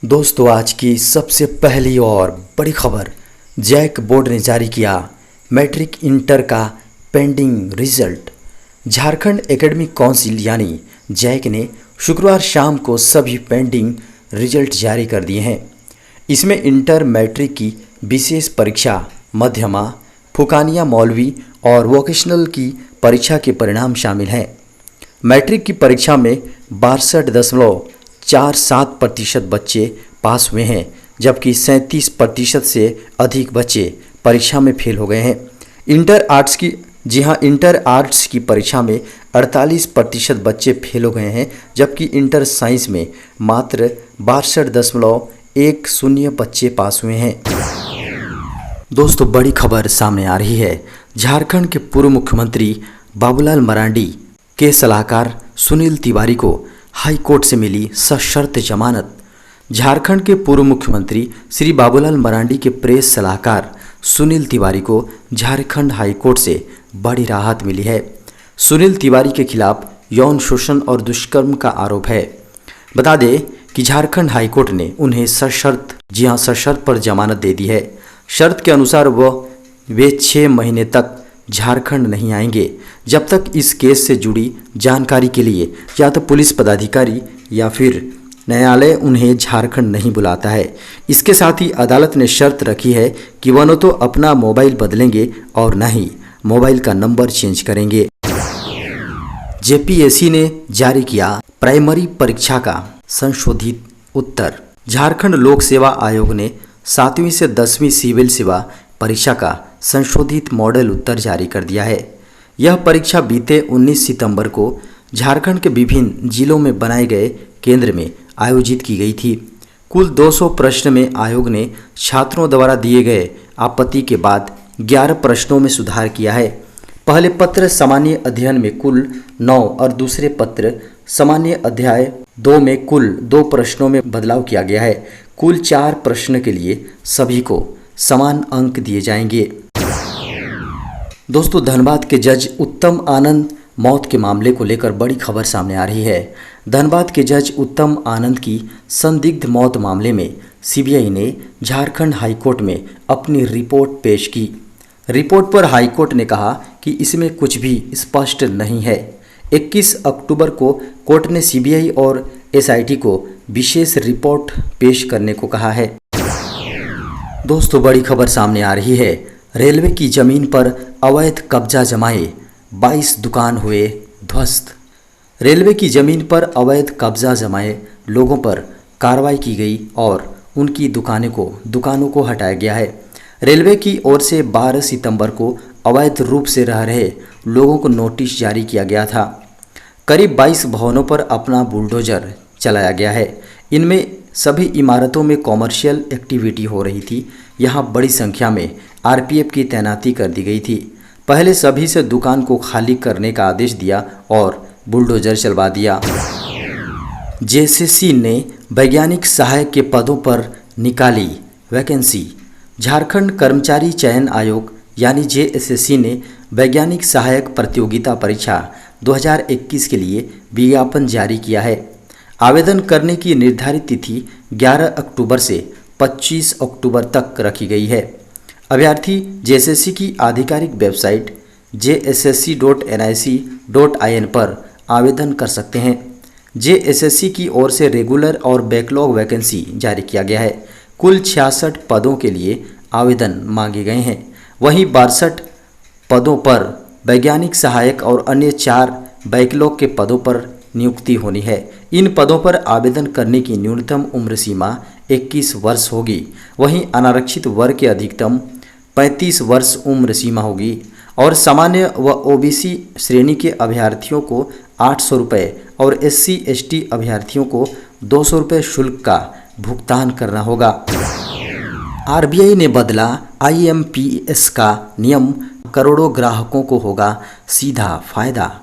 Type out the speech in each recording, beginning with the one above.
दोस्तों, आज की सबसे पहली और बड़ी खबर, जैक बोर्ड ने जारी किया मैट्रिक इंटर का pending result. Jharkhand academic council यानी जैक ने शुक्रवार शाम को सभी पेंडिंग रिजल्ट जारी कर दिए हैं। इसमें इंटर मैट्रिक की विशेष परीक्षा, मध्यमा, फुकानिया मौलवी और वोकेशनल की परीक्षा के परिणाम शामिल हैं। मैट्रिक की परीक्षा में 62.47% बच्चे पास हुए हैं, जबकि 37% से अधिक बच्चे परीक्षा में फेल हो गए हैं। इंटर आर्ट्स की परीक्षा में 48% बच्चे फेल हो गए हैं, जबकि इंटर साइंस में मात्र 62.10 बच्चे पास हुए हैं। दोस्तों, बड़ी खबर सामने आ रही है। झारखंड के पूर्व मुख्यमंत्री बाबूलाल मरांडी के सलाहकार सुनील तिवारी को हाई कोर्ट से मिली सशर्त जमानत। झारखंड के पूर्व मुख्यमंत्री श्री बाबूलाल मरांडी के प्रेस सलाहकार सुनील तिवारी को झारखंड हाई कोर्ट से बड़ी राहत मिली है। सुनील तिवारी के खिलाफ यौन शोषण और दुष्कर्म का आरोप है। बता दें कि झारखंड हाई कोर्ट ने उन्हें सशर्त पर जमानत दे दी है। शर्त के अनुसार वे 6 महीने तक झारखंड नहीं आएंगे, जब तक इस केस से जुड़ी जानकारी के लिए या तो पुलिस पदाधिकारी या फिर न्यायालय उन्हें झारखंड नहीं बुलाता है। इसके साथ ही अदालत ने शर्त रखी है कि वह न तो अपना मोबाइल बदलेंगे और न ही मोबाइल का नंबर चेंज करेंगे। जेपीएससी ने जारी किया प्राइमरी परीक्षा का संशोधित उत्तर। झारखंड लोक सेवा आयोग ने 7वीं से 10वीं सिविल सेवा परीक्षा का संशोधित मॉडल उत्तर जारी कर दिया है। यह परीक्षा बीते 19 सितंबर को झारखंड के विभिन्न जिलों में बनाए गए केंद्र में आयोजित की गई थी। कुल 200 प्रश्न में आयोग ने छात्रों द्वारा दिए गए आपत्ति के बाद 11 प्रश्नों में सुधार किया है। पहले पत्र सामान्य अध्ययन में कुल 9 और दूसरे पत्र सामान्य अध्याय 2 में कुल 2 प्रश्नों में बदलाव किया गया है। कुल 4 प्रश्न के लिए सभी को समान अंक दिए जाएंगे। दोस्तों, धनबाद के जज उत्तम आनंद मौत के मामले को लेकर बड़ी खबर सामने आ रही है। धनबाद के जज उत्तम आनंद की संदिग्ध मौत मामले में सीबीआई ने झारखंड हाईकोर्ट में अपनी रिपोर्ट पेश की। रिपोर्ट पर हाईकोर्ट ने कहा कि इसमें कुछ भी स्पष्ट नहीं है। 21 अक्टूबर को कोर्ट ने सीबीआई और एसआईटी को विशेष रिपोर्ट पेश करने को कहा है। दोस्तों, बड़ी खबर सामने आ रही है। रेलवे की जमीन पर अवैध कब्जा जमाए 22 दुकान हुए ध्वस्त। रेलवे की जमीन पर अवैध कब्जा जमाए लोगों पर कार्रवाई की गई और उनकी दुकानों को हटाया गया है। रेलवे की ओर से 12 सितंबर को अवैध रूप से रह रहे लोगों को नोटिस जारी किया गया था। करीब 22 भवनों पर अपना बुलडोजर चलाया गया है। इनमें सभी इमारतों में कॉमर्शियल एक्टिविटी हो रही थी। यहाँ बड़ी संख्या में आरपीएफ की तैनाती कर दी गई थी। पहले सभी से दुकान को खाली करने का आदेश दिया और बुलडोजर चलवा दिया। जेएसएससी ने वैज्ञानिक सहायक के पदों पर निकाली वैकेंसी। झारखंड कर्मचारी चयन आयोग यानी जेएसएससी ने वैज्ञानिक सहायक प्रतियोगिता परीक्षा 2021 के लिए विज्ञापन जारी किया है। आवेदन करने की निर्धारित तिथि 11 अक्टूबर से 25 अक्टूबर तक रखी गई है। अभ्यर्थी जेएसएससी की आधिकारिक वेबसाइट jssc.nic.in पर आवेदन कर सकते हैं। जेएसएससी की ओर से रेगुलर और बैकलॉग वैकेंसी जारी किया गया है। कुल 66 पदों के लिए आवेदन मांगे गए हैं। वहीं 62 पदों पर वैज्ञानिक सहायक और अन्य 4 बैकलॉग के पदों पर नियुक्ति होनी है। इन पदों पर आवेदन करने की न्यूनतम उम्र सीमा 21 वर्ष होगी। वहीं अनारक्षित वर्ग के अधिकतम 35 वर्ष उम्र सीमा होगी और सामान्य व ओबीसी श्रेणी के अभ्यर्थियों को 800 रुपये और SC/ST अभ्यर्थियों को 200 रुपये शुल्क का भुगतान करना होगा। आरबीआई ने बदला IMPS का नियम, करोड़ों ग्राहकों को होगा सीधा फायदा।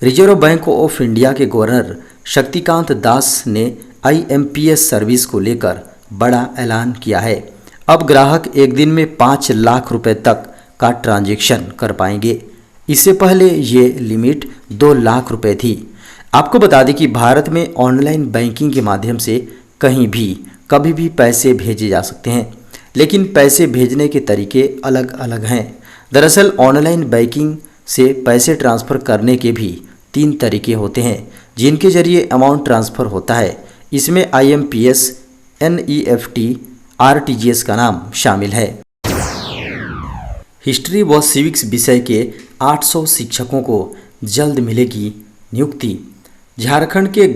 रिजर्व बैंक ऑफ इंडिया के गवर्नर शक्तिकांत दास ने IMPS सर्विस को लेकर बड़ा ऐलान किया है। अब ग्राहक एक दिन में 5 लाख रुपए तक का ट्रांजैक्शन कर पाएंगे। इससे पहले ये लिमिट 2 लाख रुपए थी। आपको बता दें कि भारत में ऑनलाइन बैंकिंग के माध्यम से कहीं भी कभी भी पैसे भेजे जा सकते हैं, लेकिन पैसे भेजने के तरीके अलग अलग हैं। दरअसल ऑनलाइन बैंकिंग से पैसे ट्रांसफ़र करने के भी 3 तरीके होते हैं जिनके जरिए अमाउंट ट्रांसफ़र होता है। इसमें IMPS, NEFT, RTGS का नाम शामिल है। हिस्ट्री व सिविक्स विषय के 800 शिक्षकों को जल्द मिलेगी नियुक्ति। झारखंड के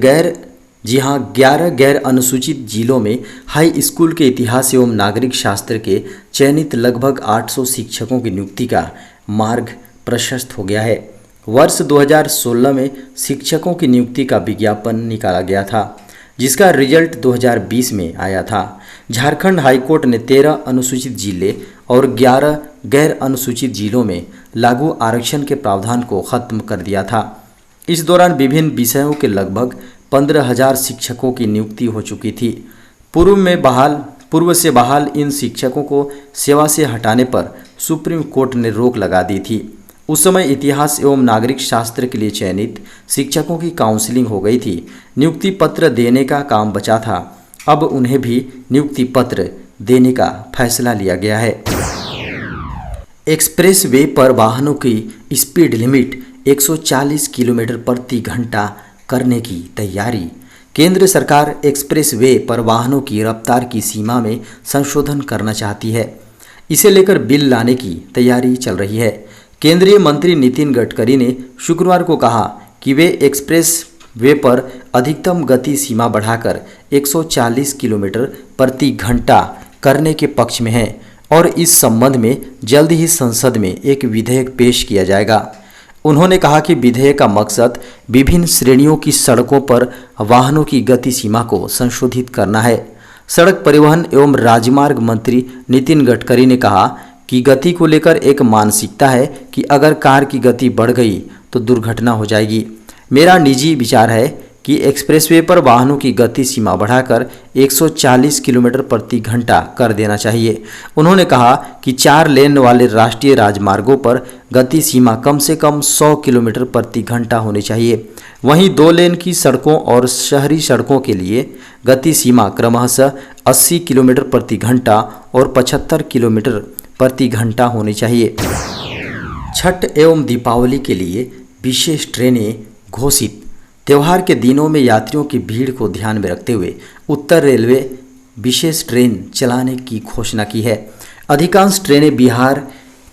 11 गैर अनुसूचित जिलों में हाई स्कूल के इतिहास एवं नागरिक शास्त्र के चयनित लगभग 800 शिक्षकों की नियुक्ति का मार्ग प्रशस्त हो गया है। वर्ष 2016 में शिक्षकों की नियुक्ति का विज्ञापन निकाला गया था, जिसका रिजल्ट 2020 में आया था। झारखंड हाईकोर्ट ने 13 अनुसूचित जिले और 11 गैर अनुसूचित जिलों में लागू आरक्षण के प्रावधान को खत्म कर दिया था। इस दौरान विभिन्न विषयों के लगभग 15,000 शिक्षकों की नियुक्ति हो चुकी थी। पूर्व से बहाल इन शिक्षकों को सेवा से हटाने पर सुप्रीम कोर्ट ने रोक लगा दी थी। उस समय इतिहास एवं नागरिक शास्त्र के लिए चयनित शिक्षकों की काउंसलिंग हो गई थी। नियुक्ति पत्र देने का काम बचा था। अब उन्हें भी नियुक्ति पत्र देने का फैसला लिया गया है। एक्सप्रेस वे पर वाहनों की स्पीड लिमिट 140 किलोमीटर प्रति घंटा करने की तैयारी। केंद्र सरकार एक्सप्रेस वे पर वाहनों की रफ्तार की सीमा में संशोधन करना चाहती है। इसे लेकर बिल लाने की तैयारी चल रही है। केंद्रीय मंत्री नितिन गडकरी ने शुक्रवार को कहा कि वे एक्सप्रेस वे पर अधिकतम गति सीमा बढ़ाकर 140 किलोमीटर प्रति घंटा करने के पक्ष में हैं और इस संबंध में जल्द ही संसद में एक विधेयक पेश किया जाएगा। उन्होंने कहा कि विधेयक का मकसद विभिन्न श्रेणियों की सड़कों पर वाहनों की गति सीमा को संशोधित करना है। सड़क परिवहन एवं राजमार्ग मंत्री नितिन गडकरी ने कहा कि गति को लेकर एक मानसिकता है कि अगर कार की गति बढ़ गई तो दुर्घटना हो जाएगी। मेरा निजी विचार है कि एक्सप्रेसवे पर वाहनों की गति सीमा बढ़ाकर 140 किलोमीटर प्रति घंटा कर देना चाहिए। उन्होंने कहा कि 4 लेन वाले राष्ट्रीय राजमार्गों पर गति सीमा कम से कम 100 किलोमीटर प्रति घंटा होनी चाहिए। वहीं 2 लेन की सड़कों और शहरी सड़कों के लिए गति सीमा क्रमशः 80 किलोमीटर प्रति घंटा और 75 किलोमीटर प्रति घंटा होनी चाहिए। छठ एवं दीपावली के लिए विशेष ट्रेनें घोषित। त्यौहार के दिनों में यात्रियों की भीड़ को ध्यान में रखते हुए उत्तर रेलवे विशेष ट्रेन चलाने की घोषणा की है। अधिकांश ट्रेनें बिहार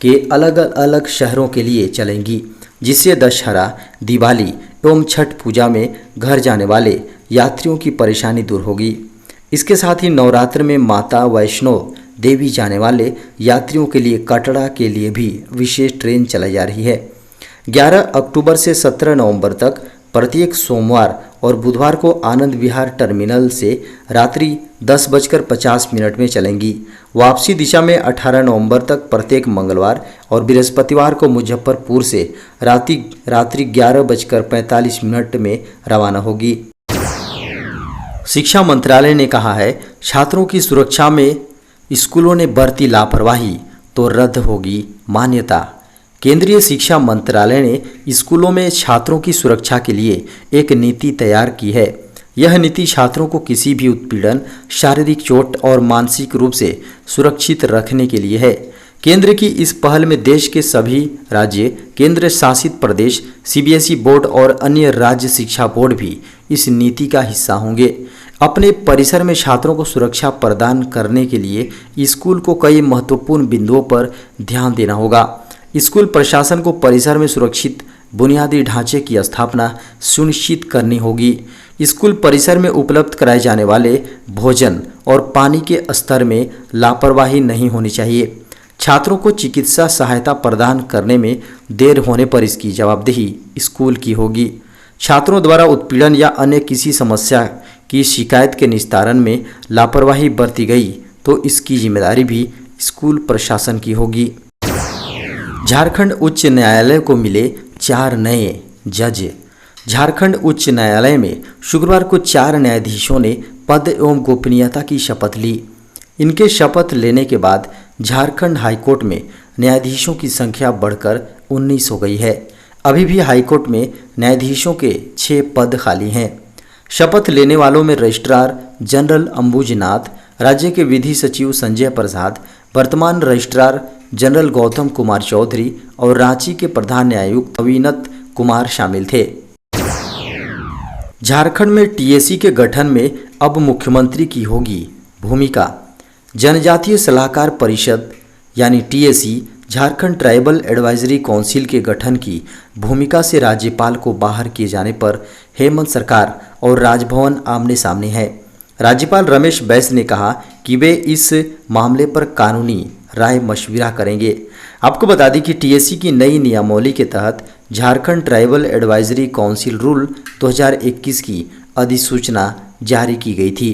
के अलग अलग शहरों के लिए चलेंगी, जिससे दशहरा, दिवाली एवं छठ पूजा में घर जाने वाले यात्रियों की परेशानी दूर होगी। इसके साथ ही नवरात्र में माता वैष्णो देवी जाने वाले यात्रियों के लिए कटरा के लिए भी विशेष ट्रेन चलाई जा रही है। 11 अक्टूबर से 17 नवंबर तक प्रत्येक सोमवार और बुधवार को आनंद विहार टर्मिनल से रात्रि 10:50 में चलेंगी। वापसी दिशा में 18 नवंबर तक प्रत्येक मंगलवार और बृहस्पतिवार को मुजफ्फरपुर से रात्रि 11:45 में रवाना होगी। शिक्षा मंत्रालय ने कहा है, छात्रों की सुरक्षा में स्कूलों ने बरती लापरवाही तो रद्द होगी मान्यता। केंद्रीय शिक्षा मंत्रालय ने स्कूलों में छात्रों की सुरक्षा के लिए एक नीति तैयार की है। यह नीति छात्रों को किसी भी उत्पीड़न, शारीरिक चोट और मानसिक रूप से सुरक्षित रखने के लिए है। केंद्र की इस पहल में देश के सभी राज्य, केंद्र शासित प्रदेश, CBSE बोर्ड और अन्य राज्य शिक्षा बोर्ड भी इस नीति का हिस्सा होंगे। अपने परिसर में छात्रों को सुरक्षा प्रदान करने के लिए स्कूल को कई महत्वपूर्ण बिंदुओं पर ध्यान देना होगा। स्कूल प्रशासन को परिसर में सुरक्षित बुनियादी ढांचे की स्थापना सुनिश्चित करनी होगी। स्कूल परिसर में उपलब्ध कराए जाने वाले भोजन और पानी के स्तर में लापरवाही नहीं होनी चाहिए। छात्रों को चिकित्सा सहायता प्रदान करने में देर होने पर इसकी जवाबदेही स्कूल की होगी। छात्रों द्वारा उत्पीड़न या अन्य किसी समस्या की शिकायत के निस्तारण में लापरवाही बरती गई तो इसकी जिम्मेदारी भी स्कूल प्रशासन की होगी। झारखंड उच्च न्यायालय को मिले 4 नए जज। झारखंड उच्च न्यायालय में शुक्रवार को 4 न्यायाधीशों ने पद एवं गोपनीयता की शपथ ली। इनके शपथ लेने के बाद झारखंड हाईकोर्ट में न्यायाधीशों की संख्या बढ़कर 19 हो गई है। अभी भी हाईकोर्ट में न्यायाधीशों के 6 पद खाली हैं। शपथ लेने वालों में रजिस्ट्रार जनरल अंबुजनाथ, राज्य के विधि सचिव संजय प्रसाद, वर्तमान रजिस्ट्रार जनरल गौतम कुमार चौधरी और रांची के प्रधान न्यायायुक्त अविनत कुमार शामिल थे। झारखंड में टीएसी के गठन में अब मुख्यमंत्री की होगी भूमिका। जनजातीय सलाहकार परिषद यानी TAC Jharkhand tribal advisory council के गठन की भूमिका से राज्यपाल को बाहर किए जाने पर हेमंत सरकार और राजभवन आमने सामने है। राज्यपाल रमेश बैस ने कहा कि वे इस मामले पर कानूनी राय मशविरा करेंगे। आपको बता दें कि टीएसी की नई नियमावली के तहत Jharkhand tribal advisory council rule 2021 की अधिसूचना जारी की गई थी।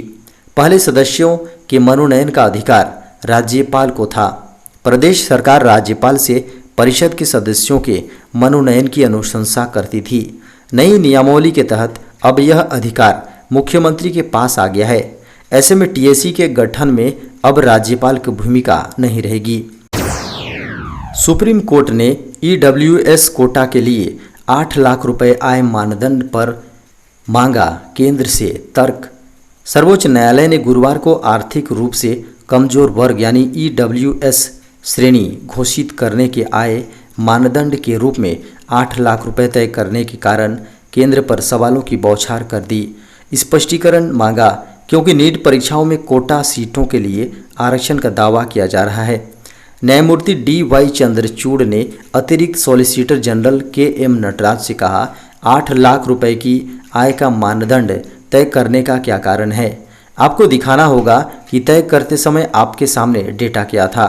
पहले सदस्यों के मनोनयन का अधिकार राज्यपाल को था। प्रदेश सरकार राज्यपाल से परिषद के सदस्यों के मनोनयन की अनुशंसा करती थी। नई नियमावली के तहत अब यह अधिकार मुख्यमंत्री के पास आ गया है। ऐसे में टीएसी के गठन में अब राज्यपाल की भूमिका नहीं रहेगी। सुप्रीम कोर्ट ने ईडब्ल्यूएस कोटा के लिए 8 लाख रुपए आय मानदंड पर मांगा केंद्र से तर्क। सर्वोच्च न्यायालय ने गुरुवार को आर्थिक रूप से कमजोर वर्ग यानी ईडब्ल्यूएस श्रेणी घोषित करने के आय मानदंड के रूप में 8 लाख रुपए तय करने के कारण केंद्र पर सवालों की बौछार कर दी। स्पष्टीकरण मांगा क्योंकि नीट परीक्षाओं में कोटा सीटों के लिए आरक्षण का दावा किया जा रहा है। न्यायमूर्ति डी.वाई. चंद्रचूड़ ने अतिरिक्त सॉलिसिटर जनरल के.एम. नटराज से कहा, 8 लाख रुपए की आय का मानदंड तय करने का क्या कारण है? आपको दिखाना होगा कि तय करते समय आपके सामने डेटा क्या था।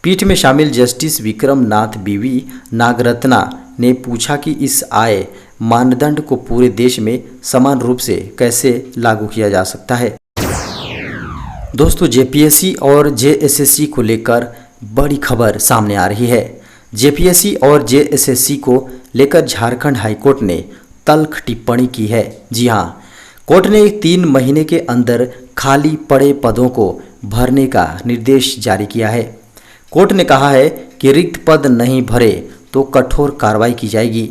पीठ में शामिल जस्टिस विक्रम नाथ बीवी नागरत्ना ने पूछा कि इस आय मानदंड को पूरे देश में समान रूप से कैसे लागू किया जा सकता है। दोस्तों, जेपीएससी और जेएसएससी को लेकर बड़ी खबर सामने आ रही है। जेपीएससी और जेएसएससी को लेकर झारखंड हाईकोर्ट ने तल्ख टिप्पणी की है। जी हां, कोर्ट ने 3 महीने के अंदर खाली पड़े पदों को भरने का निर्देश जारी किया है। कोर्ट ने कहा है कि रिक्त पद नहीं भरे तो कठोर कार्रवाई की जाएगी।